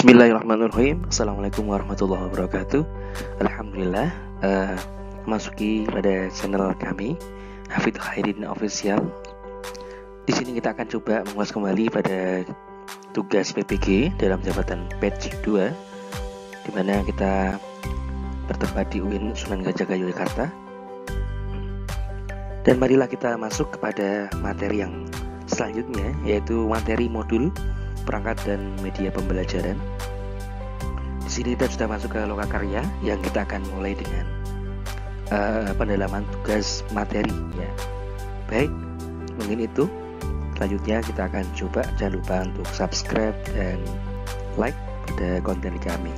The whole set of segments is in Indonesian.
Bismillahirrahmanirrahim. Assalamualaikum warahmatullahi wabarakatuh. Alhamdulillah, masuki pada channel kami Hafidz Khairuddin Official. Di sini kita akan coba mengulas kembali pada tugas PPG dalam jabatan batch 2, di mana kita bertempat di UIN Sunan Gajah Yogyakarta. Dan marilah kita masuk kepada materi yang selanjutnya, yaitu materi modul perangkat dan media pembelajaran. Di sini kita sudah masuk ke lokakarya yang kita akan mulai dengan pendalaman tugas materi ya. Baik, mungkin itu. Selanjutnya kita akan coba, jangan lupa untuk subscribe dan like pada konten kami.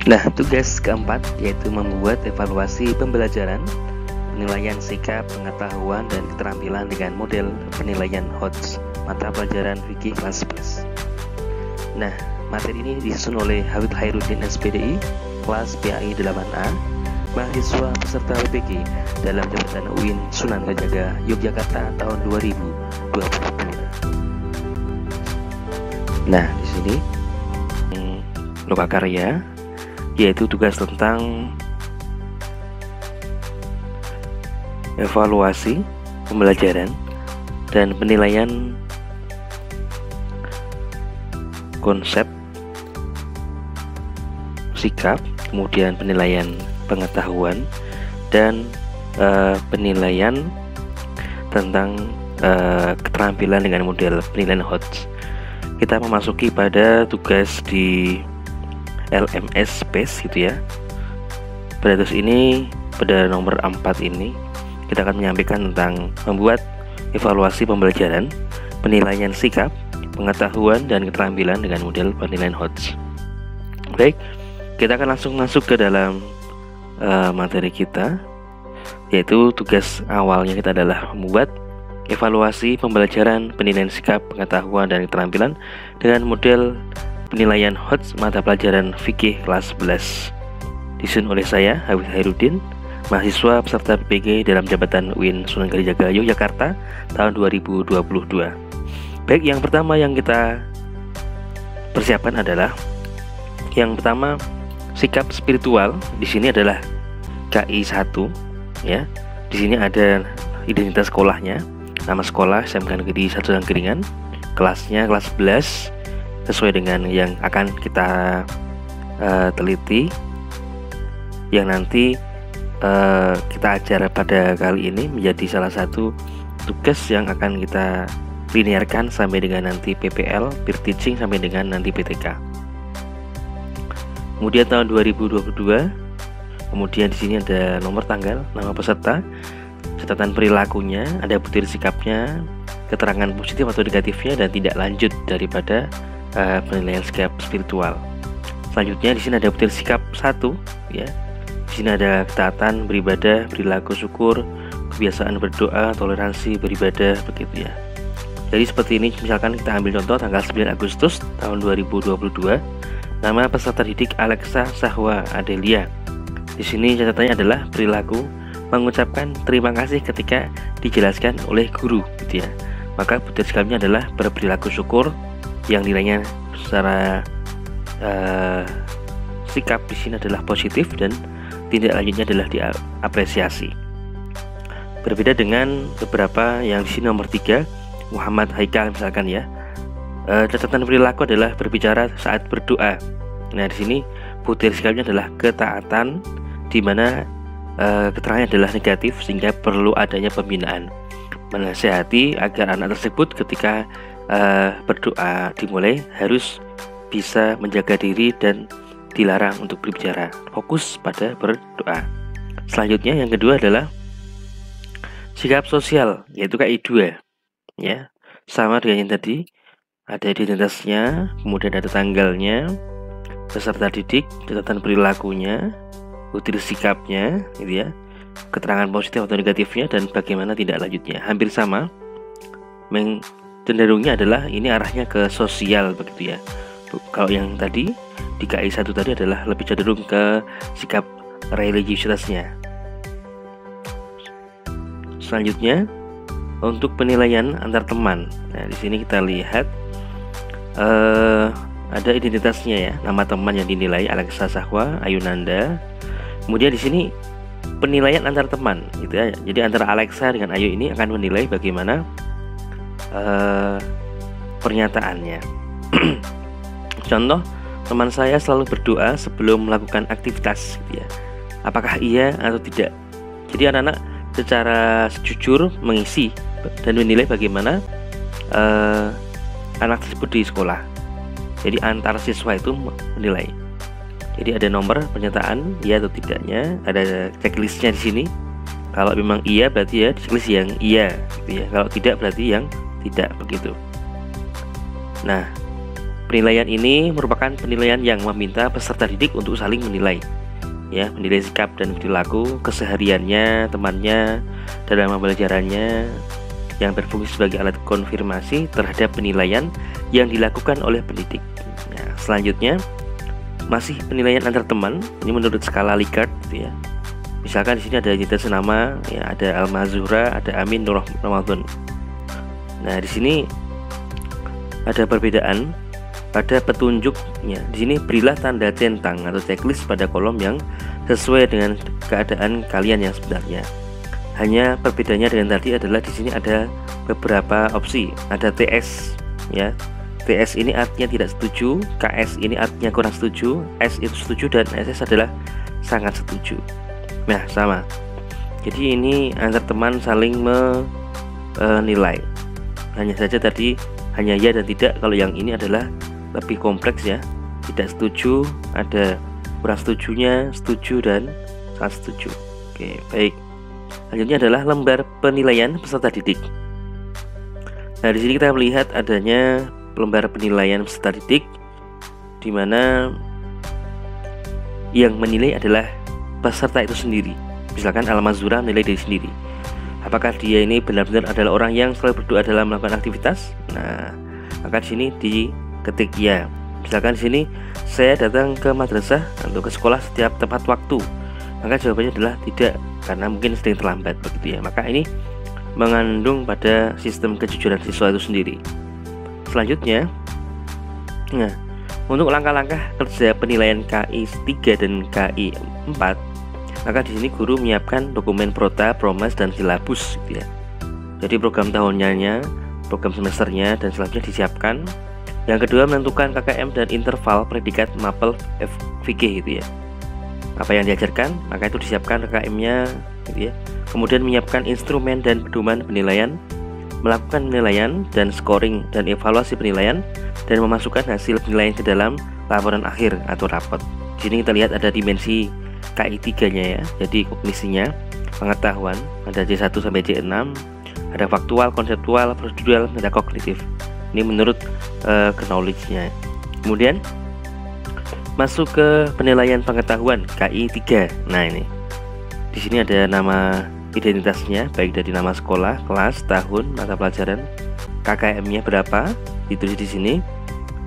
Nah, tugas keempat yaitu membuat evaluasi pembelajaran, penilaian sikap, pengetahuan, dan keterampilan dengan model penilaian HOTS mata pelajaran fikih kelas 11. Nah, materi ini disusun oleh Hafidz Khairuddin SPDI, kelas PAI 8A, mahasiswa peserta PPG dalam jabatan UIN Sunan Gajah Yogyakarta tahun 2022. Nah, di sini lokakarya yaitu tugas tentang evaluasi pembelajaran dan penilaian konsep, sikap, kemudian penilaian pengetahuan dan penilaian tentang keterampilan dengan model penilaian HOTS. Kita memasuki pada tugas di LMS Space gitu ya. Pada tugas ini, pada nomor 4 ini kita akan menyampaikan tentang membuat evaluasi pembelajaran, penilaian sikap, pengetahuan, dan keterampilan dengan model penilaian HOTS. Baik, kita akan langsung masuk ke dalam materi kita, yaitu tugas awalnya kita adalah membuat evaluasi pembelajaran, penilaian sikap, pengetahuan, dan keterampilan dengan model penilaian HOTS mata pelajaran fikih kelas 11. Disusun oleh saya, Hafidz Khairuddin, mahasiswa peserta PPG dalam jabatan UIN Sunan Gajah Yogyakarta tahun 2022. Baik, yang pertama yang kita persiapkan adalah yang pertama, sikap spiritual. Di sini adalah KI 1 ya. Di sini ada identitas sekolahnya, nama sekolah SMK Negeri 1 Sanggeringan, kelasnya kelas 11 sesuai dengan yang akan kita teliti, yang nanti kita ajar pada kali ini menjadi salah satu tugas yang akan kita linearkan sampai dengan nanti PPL, peer teaching, sampai dengan nanti PTK. Kemudian tahun 2022, kemudian di sini ada nomor tanggal, nama peserta, catatan perilakunya, ada butir sikapnya, keterangan positif atau negatifnya, dan tidak lanjut daripada penilaian sikap spiritual. Selanjutnya di sini ada butir sikap 1 ya. Di sini ada ketaatan beribadah, perilaku syukur, kebiasaan berdoa, toleransi beribadah, begitu ya. Jadi seperti ini, misalkan kita ambil contoh tanggal 9 Agustus tahun 2022. Nama peserta didik Alexa Sahwa Adelia. Di sini catatannya adalah perilaku mengucapkan terima kasih ketika dijelaskan oleh guru, gitu ya. Maka butir sikapnya adalah berperilaku syukur, yang nilainya secara sikap di sini adalah positif dan tindak lanjutnya adalah diapresiasi. Berbeda dengan beberapa yang di sini nomor 3, Muhammad Haikal misalkan ya. Catatan perilaku adalah berbicara saat berdoa. Nah, di sini butir sikapnya adalah ketaatan, di mana keterangannya adalah negatif sehingga perlu adanya pembinaan. Menasihati agar anak tersebut ketika berdoa dimulai harus bisa menjaga diri dan dilarang untuk berbicara, fokus pada berdoa. Selanjutnya yang kedua adalah sikap sosial, yaitu KI 2 ya. Sama dengan yang tadi, ada identitasnya, kemudian ada tanggalnya, peserta didik, catatan perilakunya, butir sikapnya gitu ya, keterangan positif atau negatifnya, dan bagaimana tidak lanjutnya. Hampir sama, cenderungnya adalah ini arahnya ke sosial begitu ya. Kalau yang tadi di KI 1 tadi adalah lebih cenderung ke sikap religiusitasnya. Selanjutnya untuk penilaian antar teman. Nah, di sini kita lihat ada identitasnya ya, nama teman yang dinilai Alexa Sahwa, Ayunanda. Kemudian di sini penilaian antar teman gitu ya. Jadi antara Alexa dengan Ayu ini akan menilai bagaimana pernyataannya. Contoh, teman saya selalu berdoa sebelum melakukan aktivitas gitu ya. Apakah iya atau tidak? Jadi anak-anak secara jujur mengisi dan menilai bagaimana anak tersebut di sekolah. Jadi antar siswa itu menilai. Jadi ada nomor pernyataan iya atau tidaknya, ada checklistnya di sini. Kalau memang iya berarti ya checklist yang iya, gitu ya. Kalau tidak berarti yang tidak, begitu. Nah, penilaian ini merupakan penilaian yang meminta peserta didik untuk saling menilai, ya, menilai sikap dan perilaku kesehariannya temannya dalam pembelajarannya, yang berfungsi sebagai alat konfirmasi terhadap penilaian yang dilakukan oleh pendidik. Nah, selanjutnya masih penilaian antar teman. Ini menurut skala Likert gitu ya. Misalkan di sini ada identitas nama ya, ada Alma Zuhra, ada Amin Nur Ramadan. Nah, di sini ada perbedaan pada petunjuknya. Di sini berilah tanda centang atau checklist pada kolom yang sesuai dengan keadaan kalian yang sebenarnya. Hanya perbedaannya dengan tadi adalah di sini ada beberapa opsi. Ada TS ya. TS ini artinya tidak setuju, KS ini artinya kurang setuju, S itu setuju, dan SS adalah sangat setuju. Nah, sama. Jadi ini antar teman saling menilai. Hanya saja tadi hanya ya dan tidak. Kalau yang ini adalah lebih kompleks ya. Tidak setuju, ada kurang setujunya, setuju, dan sangat setuju. Oke, baik. Selanjutnya adalah lembar penilaian peserta didik. Nah, di sini kita melihat adanya lembar penilaian peserta didik, di mana yang menilai adalah peserta itu sendiri. Misalkan Alma Zuhra menilai diri sendiri. Apakah dia ini benar-benar adalah orang yang selalu berdoa dalam melakukan aktivitas? Nah, maka di sini diketik ya. Misalkan di sini saya datang ke madrasah atau ke sekolah setiap tepat waktu. Maka jawabannya adalah tidak, karena mungkin sering terlambat begitu ya. Maka ini mengandung pada sistem kejujuran siswa itu sendiri. Selanjutnya, nah, untuk langkah-langkah kerja penilaian KI 3 dan KI 4, maka di sini guru menyiapkan dokumen prota, promes, dan silabus gitu ya. Jadi program tahunannya, program semesternya, dan selanjutnya disiapkan. Yang kedua, menentukan KKM dan interval predikat mapel fikih gitu ya. Apa yang diajarkan, maka itu disiapkan KKM-nya gitu ya. Kemudian menyiapkan instrumen dan pedoman penilaian, melakukan penilaian dan scoring dan evaluasi penilaian, dan memasukkan hasil penilaian ke dalam laporan akhir atau rapot. Di sini kita lihat ada dimensi KI 3-nya ya. Jadi kognisinya, pengetahuan, ada C1 sampai C6, ada faktual, konseptual, prosedural, dan kognitif. Ini menurut knowledge-nya. Kemudian masuk ke penilaian pengetahuan KI 3. Nah, ini. Di sini ada nama identitasnya, baik dari nama sekolah, kelas, tahun, mata pelajaran, KKM-nya berapa, ditulis di sini.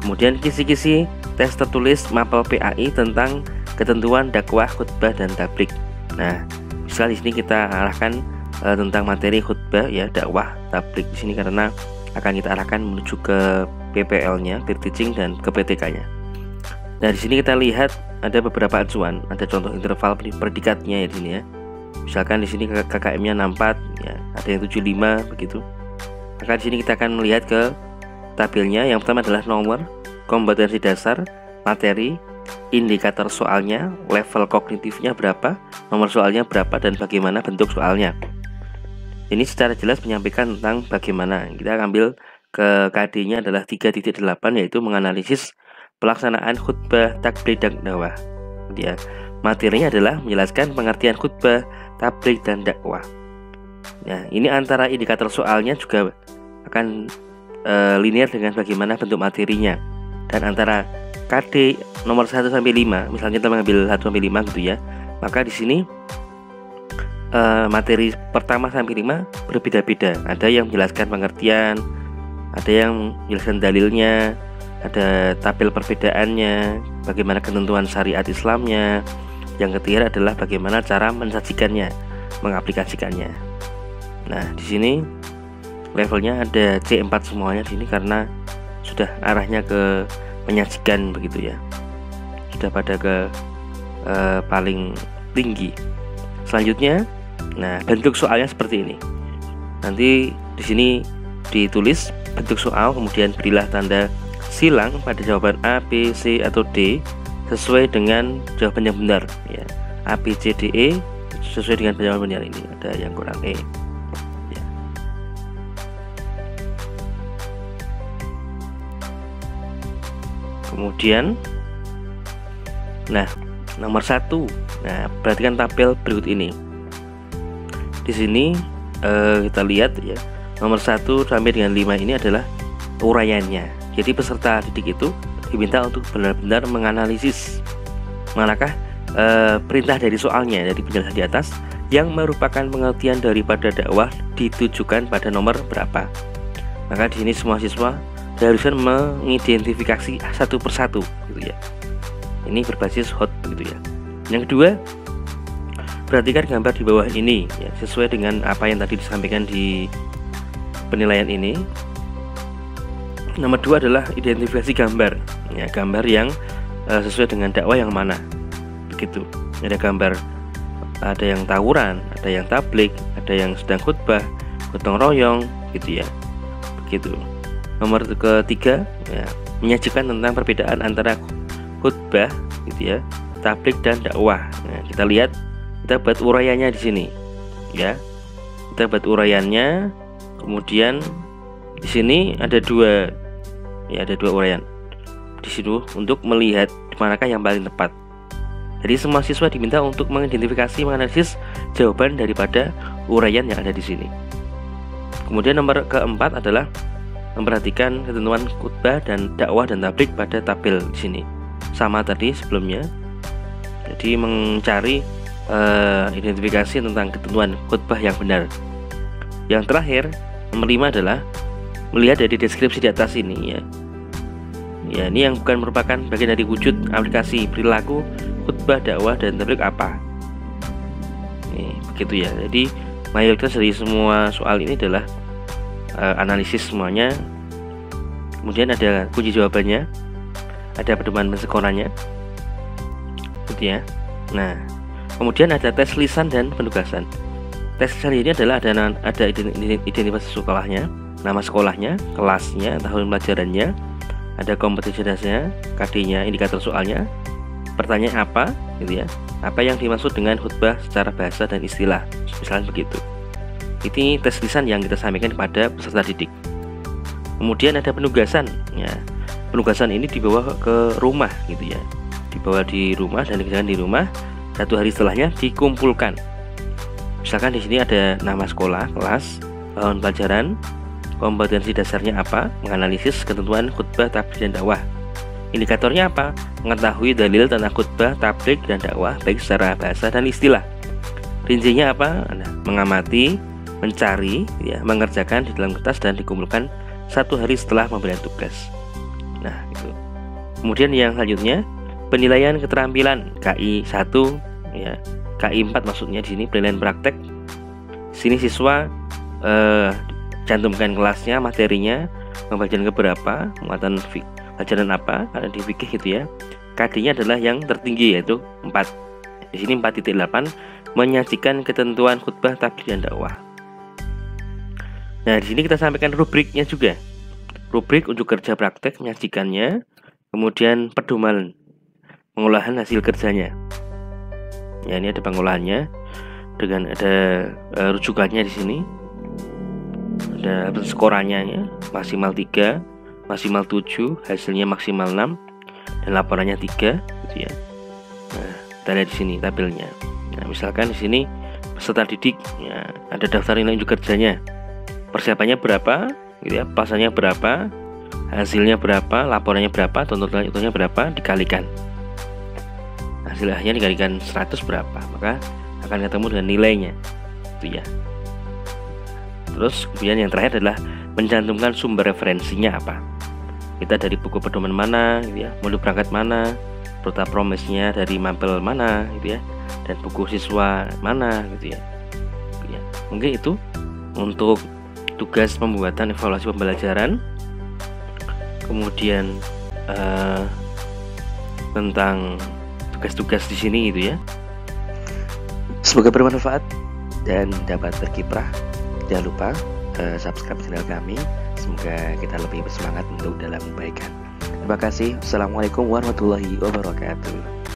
Kemudian kisi-kisi tes tertulis mapel PAI tentang ketentuan dakwah, khutbah, dan tablik. Nah, misal di sini kita arahkan tentang materi khutbah ya, dakwah, tablik di sini karena akan kita arahkan menuju ke PPL-nya, peer teaching, dan ke PTK-nya. Nah, di sini kita lihat ada beberapa acuan, ada contoh interval predikatnya ya di sini ya. Misalkan di sini KKM-nya 64 ya, ada yang 75 begitu. Maka di sini kita akan melihat ke tabelnya. Yang pertama adalah nomor, kompetensi dasar, materi, indikator soalnya, level kognitifnya berapa, nomor soalnya berapa, dan bagaimana bentuk soalnya. Ini secara jelas menyampaikan tentang bagaimana. Kita ambil ke KD-nya adalah 3.8, yaitu menganalisis pelaksanaan khutbah, takbir, dan dakwah. Ya, materinya adalah menjelaskan pengertian khutbah, tabligh, dan dakwah. Nah, ini antara indikator soalnya juga akan linear dengan bagaimana bentuk materinya. Dan antara KD nomor 1 sampai 5, misalnya kita mengambil 1 sampai 5 gitu ya. Maka di sini materi pertama sampai 5 berbeda-beda. Ada yang menjelaskan pengertian, ada yang menjelaskan dalilnya, ada tabel perbedaannya, bagaimana ketentuan syariat Islamnya. Yang ketiga adalah bagaimana cara mensajikannya, mengaplikasikannya. Nah, di sini levelnya ada C4 semuanya di sini karena sudah arahnya ke menyajikan begitu ya. Sudah pada ke paling tinggi. Selanjutnya, nah bentuk soalnya seperti ini. Nanti di sini ditulis bentuk soal, kemudian berilah tanda silang pada jawaban A, B, C atau D sesuai dengan jawaban yang benar ya. A, B, C, D, E sesuai dengan jawaban benar. Ini ada yang kurang E ya. Kemudian nah nomor 1, nah perhatikan tabel berikut ini. Di sini kita lihat ya, nomor 1 sampai dengan 5 ini adalah uraiannya. Jadi peserta didik itu diminta untuk benar-benar menganalisis manakah perintah dari soalnya, dari penjelasan di atas yang merupakan pengertian daripada dakwah ditujukan pada nomor berapa. Maka di sini semua siswa diharuskan mengidentifikasi satu persatu gitu ya. Ini berbasis hot gitu ya. Yang kedua, perhatikan gambar di bawah ini ya, sesuai dengan apa yang tadi disampaikan di penilaian ini. Nomor 2 adalah identifikasi gambar ya, gambar yang sesuai dengan dakwah yang mana begitu. Ada gambar, ada yang tawuran, ada yang tablik, ada yang sedang khutbah, gotong royong gitu ya, begitu. Nomor ketiga ya, menyajikan tentang perbedaan antara khutbah gitu ya, tablik dan dakwah. Nah, kita lihat, kita buat uraiannya di sini ya. Kita buat uraiannya. Kemudian di sini ada dua uraian di situ untuk melihat manakah yang paling tepat. Jadi semua siswa diminta untuk mengidentifikasi, menganalisis jawaban daripada uraian yang ada di sini. Kemudian nomor keempat adalah memperhatikan ketentuan khutbah dan dakwah dan tablik pada tabel di sini. Sama tadi sebelumnya. Jadi mencari identifikasi tentang ketentuan khutbah yang benar. Yang terakhir, nomor 5 adalah melihat dari deskripsi di atas ini ya. Ya, ini yang bukan merupakan bagian dari wujud aplikasi perilaku khutbah, dakwah dan tablik apa. Nih, begitu ya. Jadi mayoritas dari semua soal ini adalah analisis semuanya. Kemudian ada kunci jawabannya, ada pedoman penskorannya gitu ya. Nah, kemudian ada tes lisan dan penugasan. Tes lisan ini adalah ada identitas sekolahnya, nama sekolahnya, kelasnya, tahun pelajarannya, ada kompetensi dasarnya, KD-nya, indikator soalnya, pertanyaan apa gitu ya, apa yang dimaksud dengan khutbah secara bahasa dan istilah, misalnya begitu. Ini tes lisan yang kita sampaikan kepada peserta didik. Kemudian ada penugasan ya. Penugasan ini dibawa ke rumah gitu ya, dibawa di rumah dan dikerjakan di rumah. 1 hari setelahnya dikumpulkan. Misalkan di sini ada nama sekolah, kelas, tahun pelajaran, kompetensi dasarnya apa, menganalisis ketentuan khutbah, tablik dan dakwah. Indikatornya apa? Mengetahui dalil tentang khutbah, tablik dan dakwah baik secara bahasa dan istilah. Rincinya apa? Mengamati, mencari, ya, mengerjakan di dalam kertas dan dikumpulkan 1 hari setelah pemberian tugas. Nah, itu. Kemudian yang selanjutnya, penilaian keterampilan KI 1 ya, KI 4 maksudnya di sini penilaian praktek. Sini siswa cantumkan kelasnya, materinya, pembelajaran keberapa, muatan pelajaran apa, ada di fikih gitu ya. KD-nya adalah yang tertinggi yaitu 4. Di sini 4.8 menyajikan ketentuan khutbah, tablik dan dakwah. Nah, di sini kita sampaikan rubriknya juga. Rubrik unjuk kerja praktek menyajikannya, kemudian pedoman pengolahan hasil kerjanya. Ya, ini ada pengolahannya dengan ada rujukannya di sini. Ada skorannya ya, maksimal 3, maksimal 7, hasilnya maksimal 6 dan laporannya 3 gitu ya. Nah, kita lihat di sini tabelnya. Nah, misalkan di sini peserta didik ya, ada daftar nilai unjuk kerjanya. Persiapannya berapa gitu ya, pasalnya berapa, hasilnya berapa, laporannya berapa, tuntutan hitungnya berapa, dikalikan. Hasil akhirnya dikalikan 100 berapa, maka akan ketemu dengan nilainya itu ya. Terus kemudian yang terakhir adalah mencantumkan sumber referensinya apa. kita dari buku pedoman mana gitu ya, modul berangkat mana, Prota Promise-nya dari Mapel mana gitu ya, dan buku siswa mana gitu ya. Mungkin itu untuk tugas pembuatan evaluasi pembelajaran. Kemudian tentang tugas-tugas di sini gitu ya. Semoga bermanfaat dan dapat berkiprah. Jangan lupa subscribe channel kami. Semoga kita lebih bersemangat untuk dalam kebaikan. Terima kasih. Assalamualaikum warahmatullahi wabarakatuh.